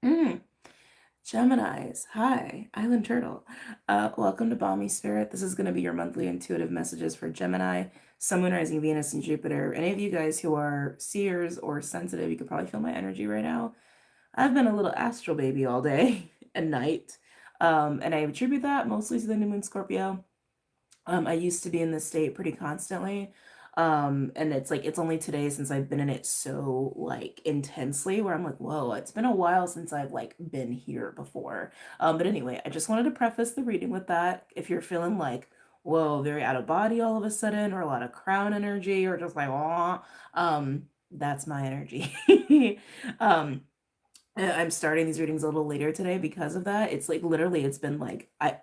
Mm, Geminis, hi, Island Turtle. Welcome to BOMISpirit. This is going to be your monthly intuitive messages for Gemini, Sun, Moon, Rising, Venus, and Jupiter. Any of you guys who are seers or sensitive, you could probably feel my energy right now. I've been a little astral baby all day and night, and I attribute that mostly to the new moon Scorpio. I used to be in this state pretty constantly. And it's like it's only today since I've been in it so like intensely where I'm like, whoa, it's been a while since I've like been here before. But anyway, I just wanted to preface the reading with that. If you're feeling like, whoa, very out of body all of a sudden, or a lot of crown energy, or just like, oh, that's my energy. um, I'm starting these readings a little later today because of that. It's like literally it's been like I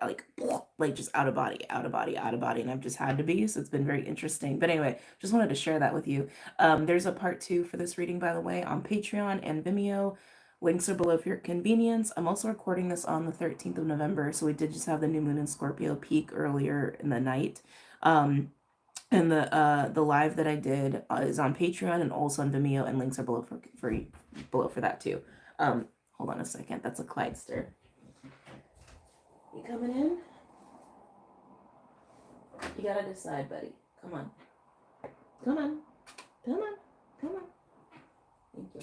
like just out of body, out of body, out of body, and I've just had to be. So it's been very interesting. But anyway, just wanted to share that with you. There's a part two for this reading, by the way, on Patreon and Vimeo. Links are below for your convenience. I'm also recording this on the 13th of November, so we did just have the new moon in Scorpio peak earlier in the night. And the live that I did is on Patreon and also on Vimeo, and links are below for that too. Hold on a second. That's a Clydester. You coming in? You gotta decide, buddy. Come on. Come on. Come on. Come on. Thank you.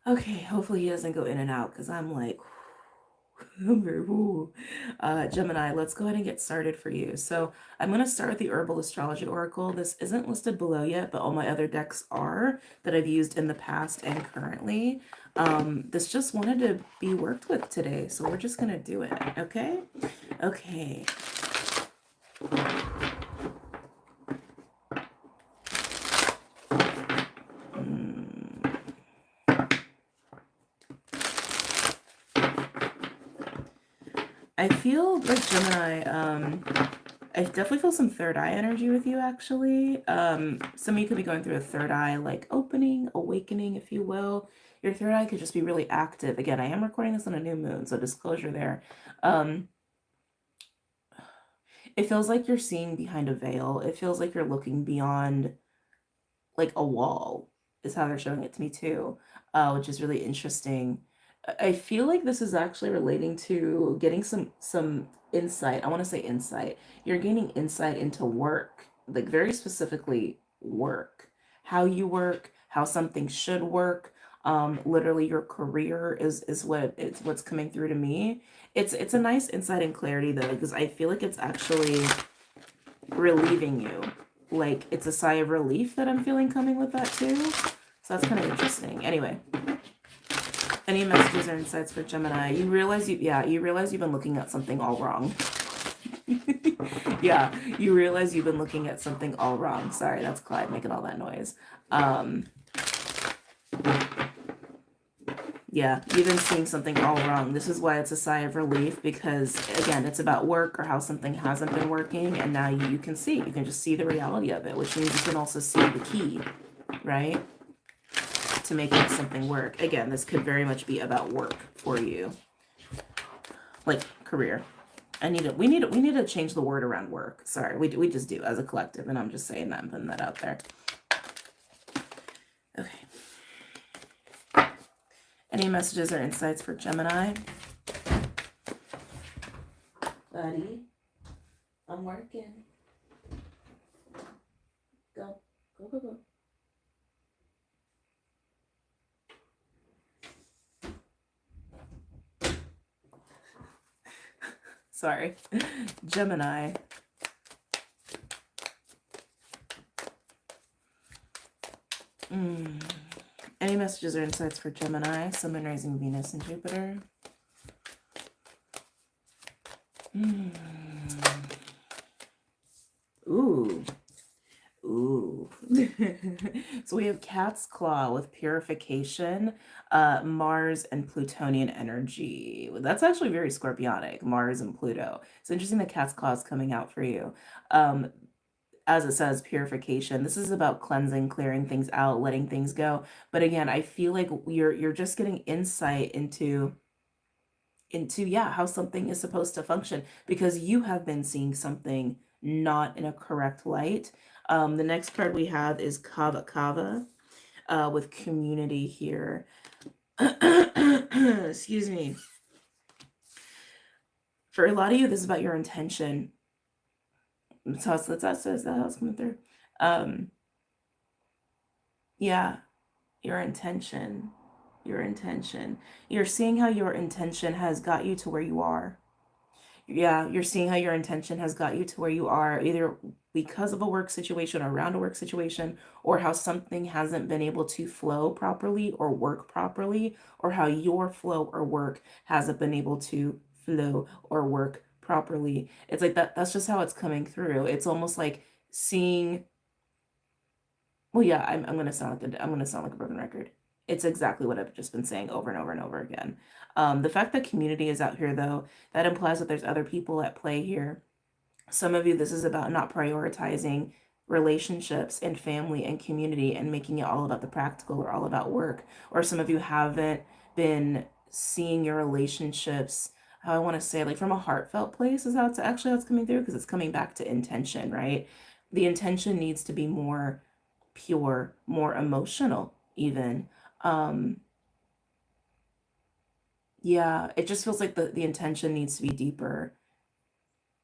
Okay, hopefully he doesn't go in and out because I'm like, I'm very woo. Gemini, let's go ahead and get started for you. So I'm going to start with the Herbal Astrology Oracle. This isn't listed below yet, but all my other decks are that I've used in the past and currently. This just wanted to be worked with today, so we're just going to do it, okay? Okay. I feel like Gemini, I definitely feel some third eye energy with you, actually. Some of you could be going through a third eye, like opening, awakening, if you will. Your third eye could just be really active. Again, I am recording this on a new moon, so disclosure there. It feels like you're seeing behind a veil. It feels like you're looking beyond, like, a wall, is how they're showing it to me, too, which is really interesting. I feel like this is actually relating to getting some insight. I want to say insight. You're gaining insight into work, like very specifically work, how you work, how something should work. Literally your career is what's coming through to me. It's a nice insight and clarity though, because I feel like it's actually relieving you. Like it's a sigh of relief that I'm feeling coming with that too. So that's kind of interesting. Anyway, any messages or insights for Gemini? You realize you've been looking at something all wrong. Yeah, you realize you've been looking at something all wrong. Sorry, that's Clyde making all that noise. Yeah, you've been seeing something all wrong. This is why it's a sigh of relief, because again, it's about work or how something hasn't been working, and now you can see, you can just see the reality of it, which means you can also see the key, right? To making something work. Again, this could very much be about work for you. Like career. We need to change the word around work. Sorry, we just do as a collective, and I'm just saying that and putting that out there. Okay. Any messages or insights for Gemini? Buddy, I'm working. Go, go, go, go. Sorry. Gemini. Any messages or insights for Gemini, Sun, Moon, Rising, Venus, and Jupiter? Ooh. Ooh. So we have Cat's Claw with Purification, Mars and Plutonian energy. That's actually very scorpionic, Mars and Pluto. It's interesting that Cat's Claw is coming out for you. As it says, purification. This is about cleansing, clearing things out, letting things go. But again, I feel like you're just getting insight into yeah, how something is supposed to function, because you have been seeing something not in a correct light. The next card we have is Kava Kava. with community here. Excuse me. For a lot of you, this is about your intention. That's how it's coming through. Um, yeah, your intention. Your intention. You're seeing how your intention has got you to where you are. Yeah, you're seeing how your intention has got you to where you are, either because of a work situation or around a work situation, or how something hasn't been able to flow properly or work properly, or how your flow or work hasn't been able to flow or work properly. It's like that, that's just how it's coming through. It's almost like seeing, well, yeah, I'm gonna sound like I'm gonna sound like a broken record. It's exactly what I've just been saying over and over and over again. The fact that community is out here, though, that implies that there's other people at play here. Some of you, this is about not prioritizing relationships and family and community and making it all about the practical or all about work. Or some of you haven't been seeing your relationships, how I want to say, like from a heartfelt place is how it's actually how it's coming through, because it's coming back to intention, right? The intention needs to be more pure, more emotional, even. Um, yeah, it just feels like the intention needs to be deeper.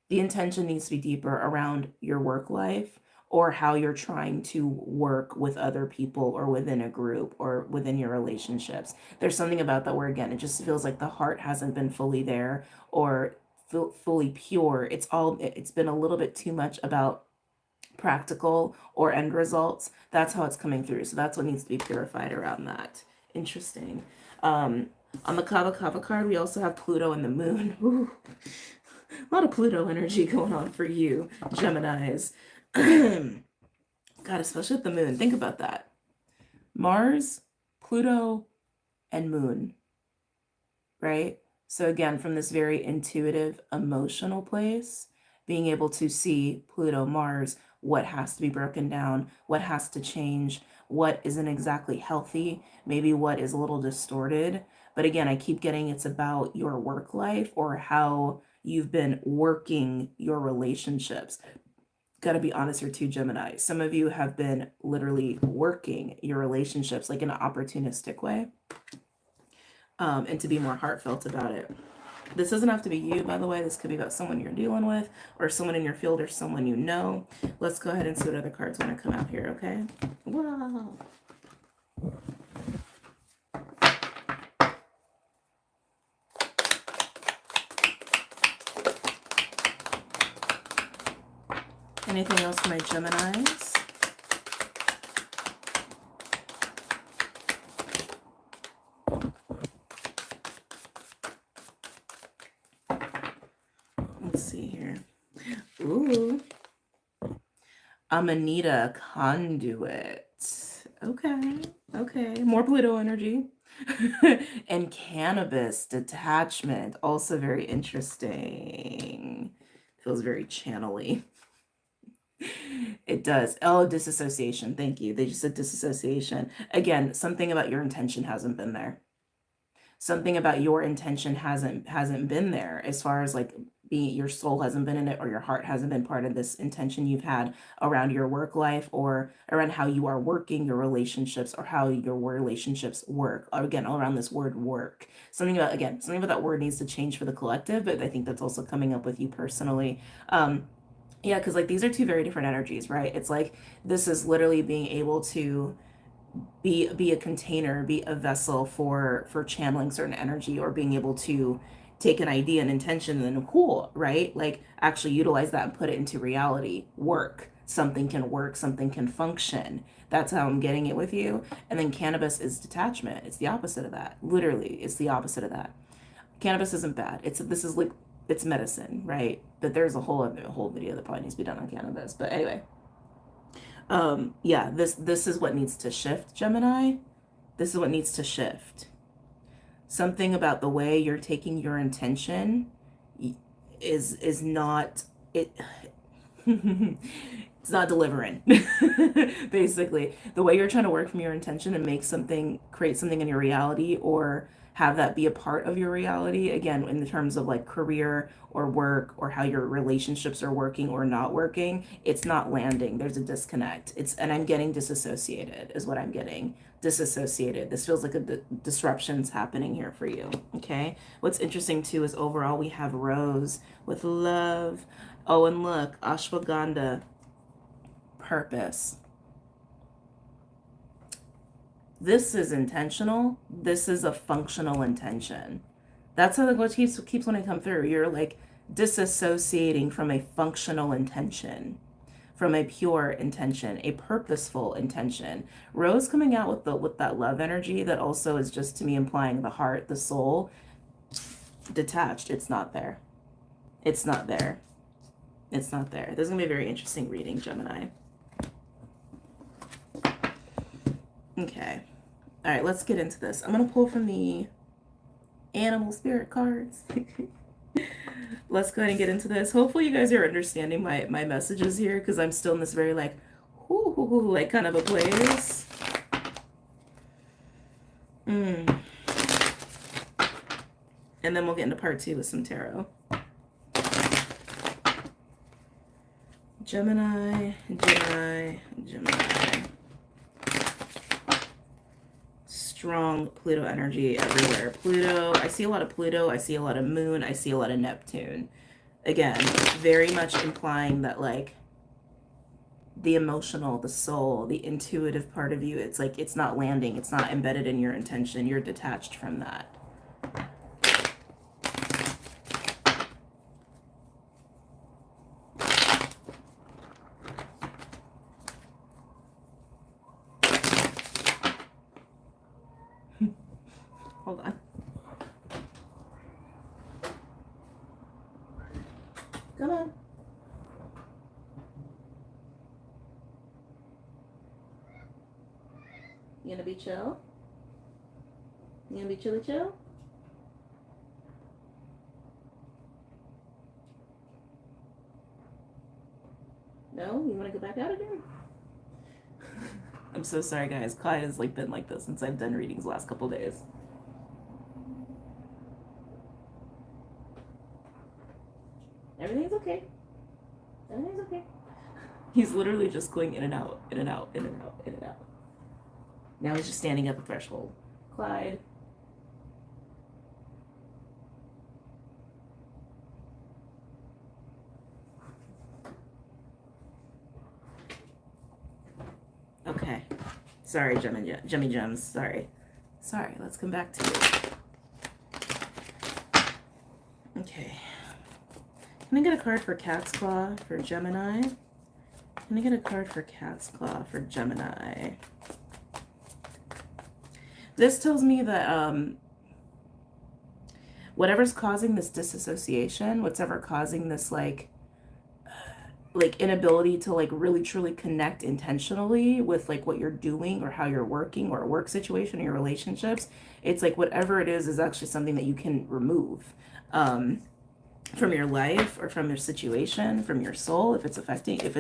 The intention needs to be deeper around your work life or how you're trying to work with other people or within a group or within your relationships. There's something about that where, again, it just feels like the heart hasn't been fully there or fully pure. It's been a little bit too much about practical or end results. That's how it's coming through. So that's what needs to be purified around that. Interesting. On the Kava Kava card, we also have Pluto and the moon. Ooh, a lot of Pluto energy going on for you, Geminis. God, especially with the moon. Think about that. Mars, Pluto, and moon, right? So again, from this very intuitive, emotional place, being able to see Pluto, Mars, what has to be broken down, what has to change, what isn't exactly healthy, maybe what is a little distorted. But again, I keep getting it's about your work life or how you've been working your relationships. Got to be honest here too, Gemini. Some of you have been literally working your relationships like in an opportunistic way, and to be more heartfelt about it. This doesn't have to be you, by the way. This could be about someone you're dealing with or someone in your field or someone you know. Let's go ahead and see what other cards want to come out here, okay? Wow. Anything else for my Geminis? Let's see here. Ooh. Amanita conduit. Okay. Okay. More Pluto energy. And cannabis detachment. Also very interesting. Feels very channely. It does. Oh, disassociation. Thank you. They just said disassociation. Again, something about your intention hasn't been there. Something about your intention hasn't been there as far as like being your soul hasn't been in it or your heart hasn't been part of this intention you've had around your work life or around how you are working your relationships or how your relationships work. Again, all around this word work. Something about that word needs to change for the collective, but I think that's also coming up with you personally. Yeah, because like these are two very different energies, right? It's like this is literally being able to be a container, be a vessel for channeling certain energy or being able to take an idea and intention and then cool, right? Like actually utilize that and put it into reality. Something can work, something can function. That's how I'm getting it with you. And then cannabis is detachment. It's the opposite of that. Literally, it's the opposite of that. Cannabis isn't bad. This is like it's medicine, right? But there's a whole video that probably needs to be done on cannabis. But anyway, yeah, this is what needs to shift, Gemini. This is what needs to shift. Something about the way you're taking your intention is not it. It's not delivering. Basically, the way you're trying to work from your intention and create something in your reality or have that be a part of your reality, again, in the terms of like career or work or how your relationships are working or not working, it's not landing. There's a disconnect. And I'm getting disassociated is what I'm getting. disassociated. This feels like a disruption's happening here for you, okay? What's interesting too is overall we have Rose with love. Oh, and look, Ashwagandha, purpose. This is intentional. This is a functional intention. That's how the what keeps wanting to come through. You're like disassociating from a functional intention, from a pure intention, a purposeful intention. Rose coming out with that love energy that also is just to me implying the heart, the soul, detached. It's not there. It's not there. It's not there. This is gonna be a very interesting reading, Gemini. Okay. All right, let's get into this. I'm gonna pull from the animal spirit cards. Let's go ahead and get into this. Hopefully you guys are understanding my messages here, because I'm still in this very like like kind of a place. And then we'll get into part 2 with some tarot. Gemini, Gemini, Gemini. Strong Pluto energy everywhere. Pluto, I see a lot of Pluto, I see a lot of Moon, I see a lot of Neptune. Again, very much implying that like the emotional, the soul, the intuitive part of you, it's like it's not landing, it's not embedded in your intention, you're detached from that. Hold on. Come on. You gonna be chill? You gonna be chilly chill? No? You wanna go back out again? I'm so sorry guys. Clyde has like been like this since I've done readings the last couple days. Everything's okay. Everything's okay. He's literally just going in and out, in and out, in and out, in and out. Now he's just standing at the threshold. Clyde. Okay. Sorry, Jimmy Gems. Sorry. Sorry, let's come back to it. Okay. Can I get a card for Cat's Claw for Gemini? Can I get a card for Cat's Claw for Gemini? This tells me that whatever's causing this disassociation, whatever causing this like inability to like really truly connect intentionally with like what you're doing or how you're working or a work situation or your relationships, it's like whatever it is actually something that you can remove from your life or from your situation, from your soul, if it's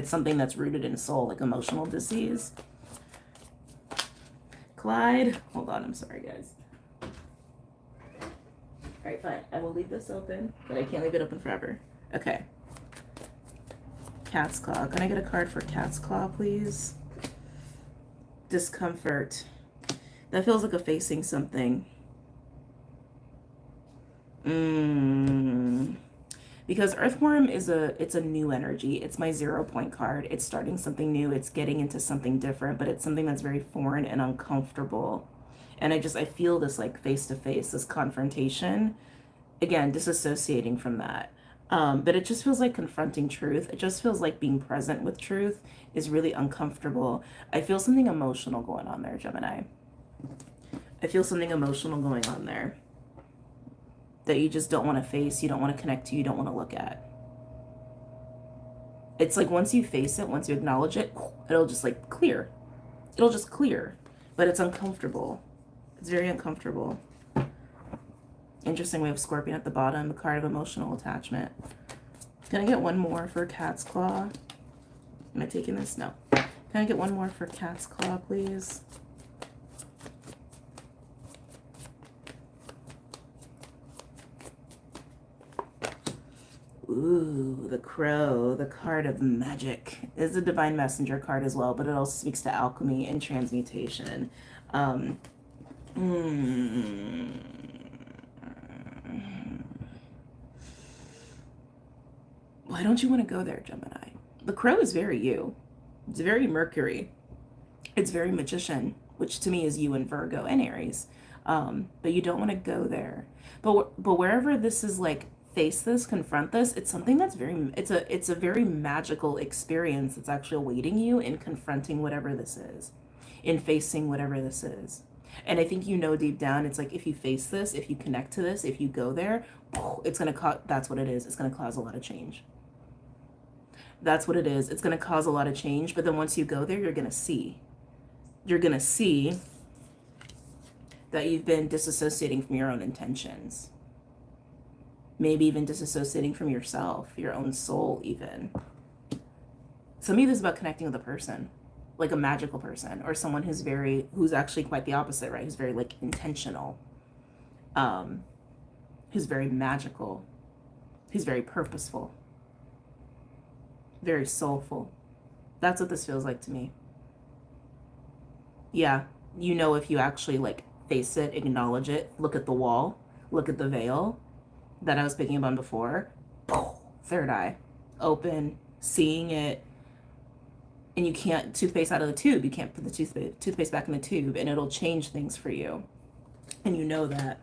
something that's rooted in soul, like emotional disease. Clyde, hold on, I'm sorry guys. All right, fine, I will leave this open, but I can't leave it open forever. Okay. Cat's Claw. Can I get a card for Cat's Claw, please? Discomfort. That feels like a facing something. Because Earthworm it's a new energy. It's my 0 point card. It's starting something new. It's getting into something different, but it's something that's very foreign and uncomfortable. And I feel this like face to face, this confrontation. Again, disassociating from that. But it just feels like confronting truth. It just feels like being present with truth is really uncomfortable. I feel something emotional going on there, Gemini. I feel something emotional going on there that you just don't want to face, you don't want to connect to, you don't want to look at. It's like once you face it, once you acknowledge it, it'll just like clear. It'll just clear, but it's uncomfortable. It's very uncomfortable. Interesting, we have Scorpion at the bottom, the card of emotional attachment. Can I get one more for Cat's Claw? Am I taking this? No. Can I get one more for Cat's Claw, please? Ooh, the Crow, the card of magic. Is a divine messenger card as well, but it also speaks to alchemy and transmutation. Um, mm, why don't you want to go there, Gemini? The crow is very you. It's very Mercury. It's very magician, which to me is you in Virgo and Aries. But you don't want to go there. But wherever this is like face this, confront this, it's something that's it's a very magical experience that's actually awaiting you in confronting whatever this is, in facing whatever this is. And I think you know deep down, it's like if you face this, if you connect to this, if you go there, it's gonna cause. That's what it is. It's gonna cause a lot of change. That's what it is. It's gonna cause a lot of change. But then once you go there, you're gonna see. You're gonna see that you've been disassociating from your own intentions. Maybe even disassociating from yourself, your own soul, even. Some of this is about connecting with a person, like a magical person, or someone who's actually quite the opposite, right? Who's very like intentional, who's very magical, who's very purposeful, very soulful. That's what this feels like to me. Yeah, you know, if you actually like face it, acknowledge it, look at the wall, look at the veil that I was picking up on before, third eye, open, seeing it, and you can't toothpaste out of the tube. You can't put the toothpaste back in the tube, and it'll change things for you. And you know that.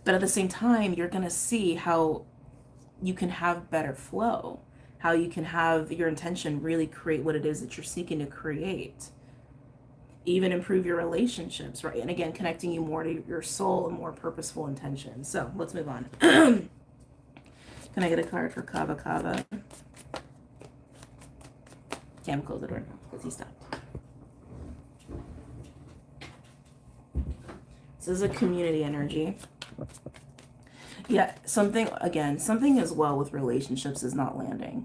But at the same time, you're going to see how you can have better flow, how you can have your intention really create what it is that you're seeking to create. Even improve your relationships, right? And again, connecting you more to your soul and more purposeful intention. So let's move on. Can I get a card for Kava Kava? Cam, close the door because he stopped. This is a community energy. Yeah, something as well with relationships is not landing.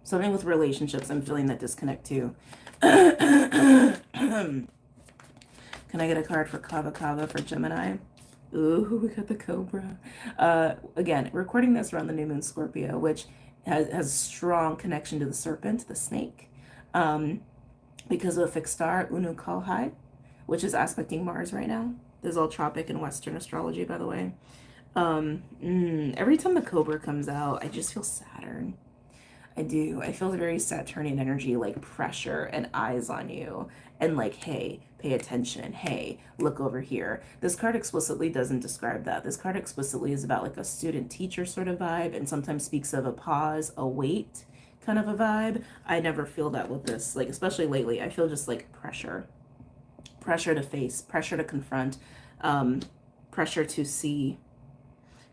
Something with relationships, I'm feeling that disconnect too. Can I get a card for Kava Kava for Gemini? Ooh, we got the Cobra. Again, recording this around the new moon Scorpio, which has strong connection to the serpent, the snake, because of a fixed star, Unu Kalhai, which is aspecting Mars right now. This is all tropic and Western astrology, by the way. Every time the Cobra comes out, I just feel Saturn. I do. I feel very Saturnian energy, like pressure and eyes on you. And like, hey, pay attention. Hey, look over here. This card explicitly doesn't describe that. This card explicitly is about like a student-teacher sort of vibe and sometimes speaks of a pause, a wait kind of a vibe. I never feel that with this, like especially lately. I feel just like pressure. Pressure to face, pressure to confront, pressure to see.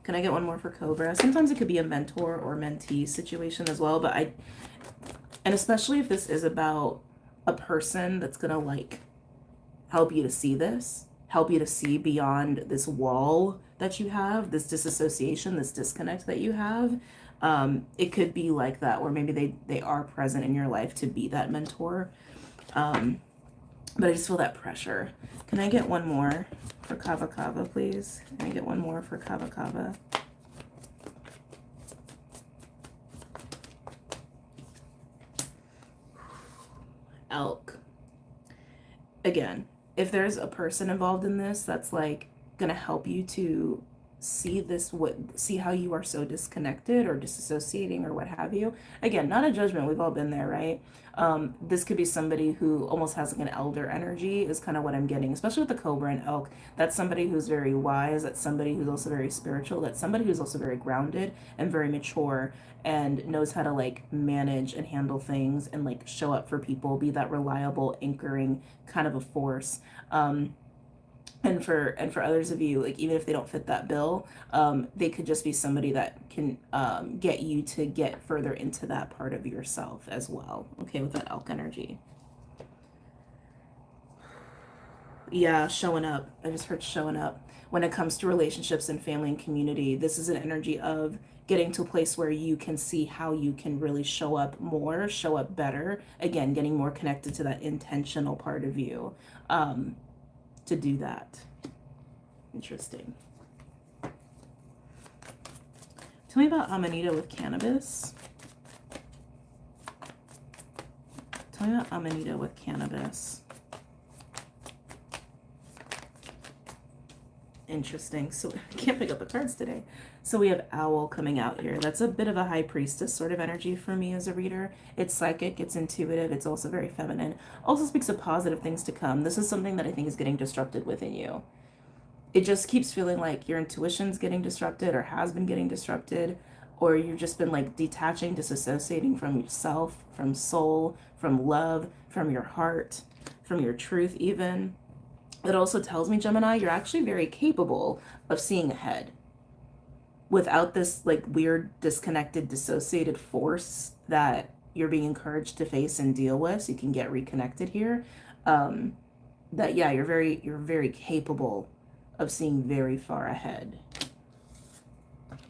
Can I get one more for Cobra? Sometimes it could be a mentor or mentee situation as well, but and especially if this is about a person that's gonna like help you to see this, help you to see beyond this wall that you have, this disassociation, this disconnect that you have. It could be like that, where maybe they are present in your life to be that mentor. But I just feel that pressure. Can I get one more for Kava Kava, please? Can I get one more for Kava Kava? Elk. Again, if there's a person involved in this that's like gonna help you to see how you are so disconnected or disassociating or what have you. Again, not a judgment, we've all been there, right? This could be somebody who almost has like an elder energy is kind of what I'm getting, especially with the Cobra and Elk. That's somebody who's very wise, that's somebody who's also very spiritual, that's somebody who's also very grounded and very mature and knows how to like manage and handle things and like show up for people, be that reliable anchoring kind of a force. And for others of you, like even if they don't fit that bill, they could just be somebody that can get you to get further into that part of yourself as well. Okay, with that Elk energy. Yeah, showing up. I just heard showing up. When it comes to relationships and family and community, this is an energy of getting to a place where you can see how you can really show up more, show up better. Again, getting more connected to that intentional part of you. To do that. Interesting. Tell me about Amanita with cannabis. Tell me about Amanita with cannabis. Interesting. So I can't pick up the cards today. So we have Owl coming out here. That's a bit of a high priestess sort of energy for me as a reader. It's psychic, it's intuitive, it's also very feminine. Also speaks of positive things to come. This is something that I think is getting disrupted within you. It just keeps feeling like your intuition's getting disrupted or has been getting disrupted, or you've just been like detaching, disassociating from yourself, from soul, from love, from your heart, from your truth even. It also tells me, Gemini, you're actually very capable of seeing ahead without this like weird, disconnected, dissociated force that you're being encouraged to face and deal with so you can get reconnected here. That yeah, you're very capable of seeing very far ahead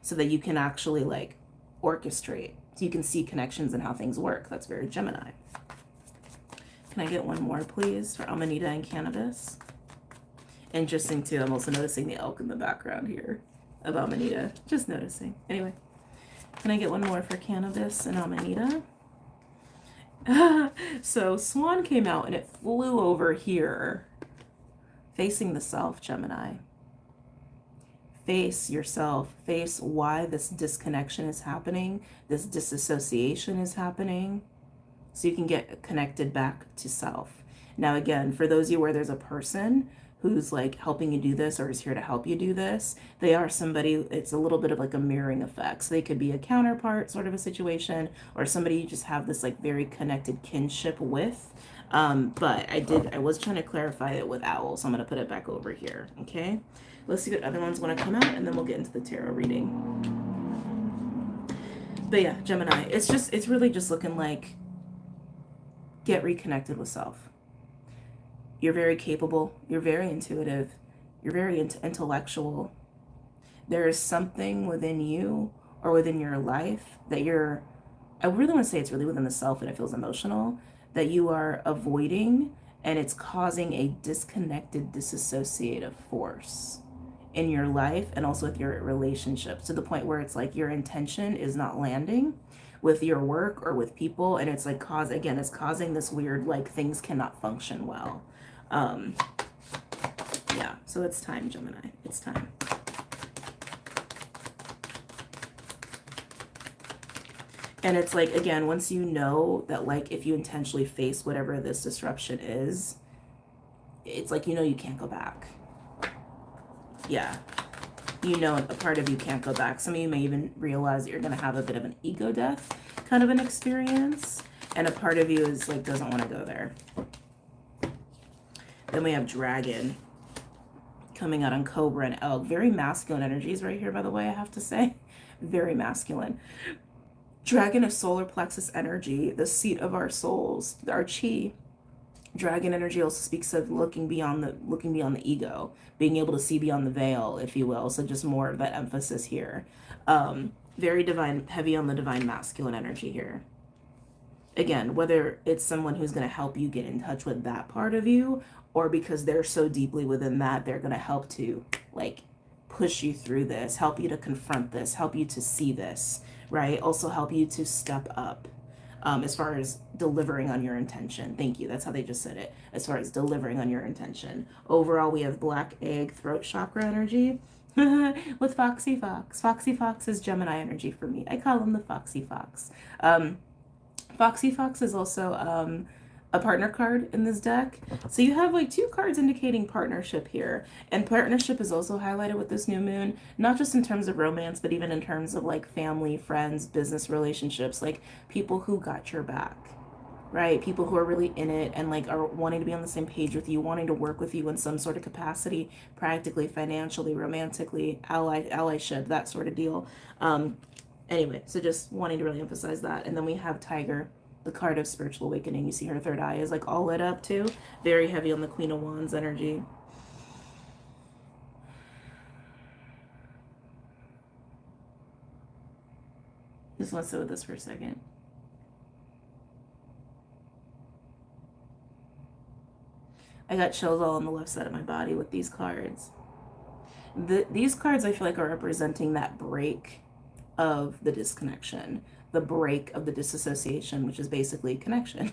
so that you can actually like orchestrate, so you can see connections and how things work. That's very Gemini. Can I get one more, please, for Amanita and Cannabis? Interesting too, I'm also noticing the elk in the background here of Amanita. Just noticing. Anyway, can I get one more for Cannabis and Amanita? So Swan came out and it flew over here, facing the self, Gemini. Face yourself. Face why this disconnection is happening, this disassociation is happening, so you can get connected back to self. Now again, for those of you where there's a person who's like helping you do this or is here to help you do this, they are somebody, it's a little bit of like a mirroring effect. So they could be a counterpart sort of a situation, or somebody you just have this like very connected kinship with. But I was trying to clarify it with Owl, so I'm going to put it back over here. Okay, let's see what other ones want to come out, and then we'll get into the tarot reading. But yeah, Gemini, it's really just looking like get reconnected with self. You're very capable, you're very intuitive, you're very intellectual. There is something within you or within your life that I really want to say it's really within the self, and it feels emotional, that you are avoiding, and it's causing a disconnected, disassociative force in your life and also with your relationships, to the point where it's like your intention is not landing with your work or with people, and it's like it's causing this weird like things cannot function well. Yeah, so it's time, Gemini. It's time. And it's like, again, once you know that, like, if you intentionally face whatever this disruption is, it's like, you know, you can't go back. Yeah. You know, a part of you can't go back. Some of you may even realize that you're going to have a bit of an ego death kind of an experience. And a part of you is like, doesn't want to go there. Then we have Dragon coming out on Cobra and Elk. Very masculine energies right here, by the way, I have to say. Very masculine. Dragon of solar plexus energy, the seat of our souls, our chi. Dragon energy also speaks of looking beyond the ego, being able to see beyond the veil, if you will. So just more of that emphasis here. Very divine, heavy on the divine masculine energy here. Again, whether it's someone who's going to help you get in touch with that part of you, or because they're so deeply within that, they're going to help to like push you through this, help you to confront this, help you to see this, right? Also help you to step up as far as delivering on your intention. Thank you. That's how they just said it. As far as delivering on your intention. Overall, we have black egg throat chakra energy with Foxy Fox. Foxy Fox is Gemini energy for me. I call him the Foxy Fox. Foxy Fox is also a partner card in this deck. So you have like 2 cards indicating partnership here. And partnership is also highlighted with this new moon, not just in terms of romance, but even in terms of like family, friends, business relationships, like people who got your back, right? People who are really in it and like are wanting to be on the same page with you, wanting to work with you in some sort of capacity, practically, financially, romantically, allyship, that sort of deal. Anyway, so just wanting to really emphasize that. And then we have Tiger, the card of spiritual awakening. You see her third eye is like all lit up too. Very heavy on the Queen of Wands energy. Just want to sit with this for a second. I got chills all on the left side of my body with these cards. These cards I feel like are representing that break of the disconnection, the break of the disassociation, which is basically connection.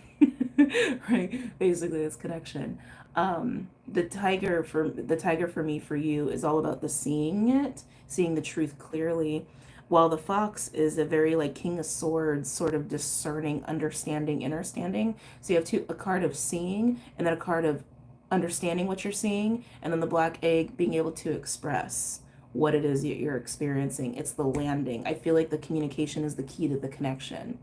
Right? Basically it's connection. The tiger for me, for you, is all about the seeing it, seeing the truth clearly, while the fox is a very like king of swords, sort of discerning, understanding, understanding. So you have a card of seeing, and then a card of understanding what you're seeing, and then the black egg being able to express what it is that you're experiencing. It's the landing. I feel like the communication is the key to the connection.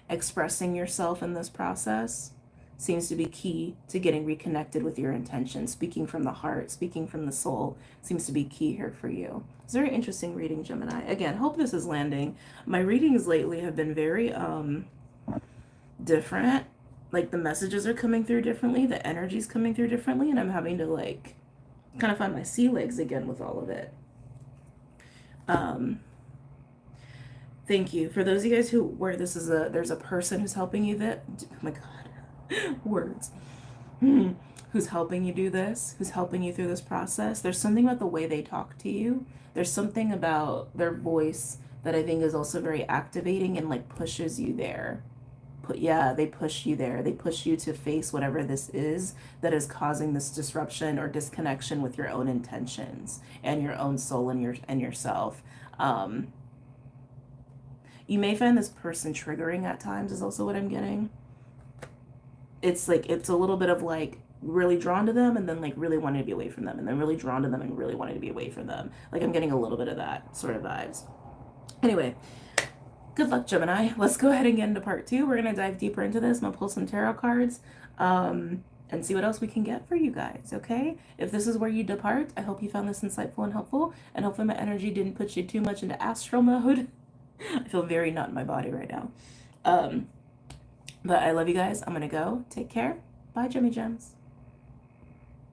Expressing yourself in this process seems to be key to getting reconnected with your intention. Speaking from the heart, speaking from the soul seems to be key here for you. It's a very interesting reading, Gemini. Again, hope this is landing. My readings lately have been very different. Like the messages are coming through differently, the energy's coming through differently, and I'm having to like kind of find my sea legs again with all of it. Thank you. For those of you guys where there's a person who's helping you that, oh my God, words. Who's helping you do this, who's helping you through this process. There's something about the way they talk to you. There's something about their voice that I think is also very activating and like pushes you there. They push you there. They push you to face whatever this is that is causing this disruption or disconnection with your own intentions and your own soul and yourself. You may find this person triggering at times, is also what I'm getting. It's like, it's a little bit of like really drawn to them and then like really wanting to be away from them and then really drawn to them and really wanting to be away from them. Like I'm getting a little bit of that sort of vibes. Anyway, good luck, Gemini. Let's go ahead and get into part 2. We're going to dive deeper into this. I'm going to pull some tarot cards and see what else we can get for you guys, okay? If this is where you depart, I hope you found this insightful and helpful, and hopefully my energy didn't put you too much into astral mode. I feel very not in my body right now. But I love you guys. I'm going to go. Take care. Bye, Jimmy Gems.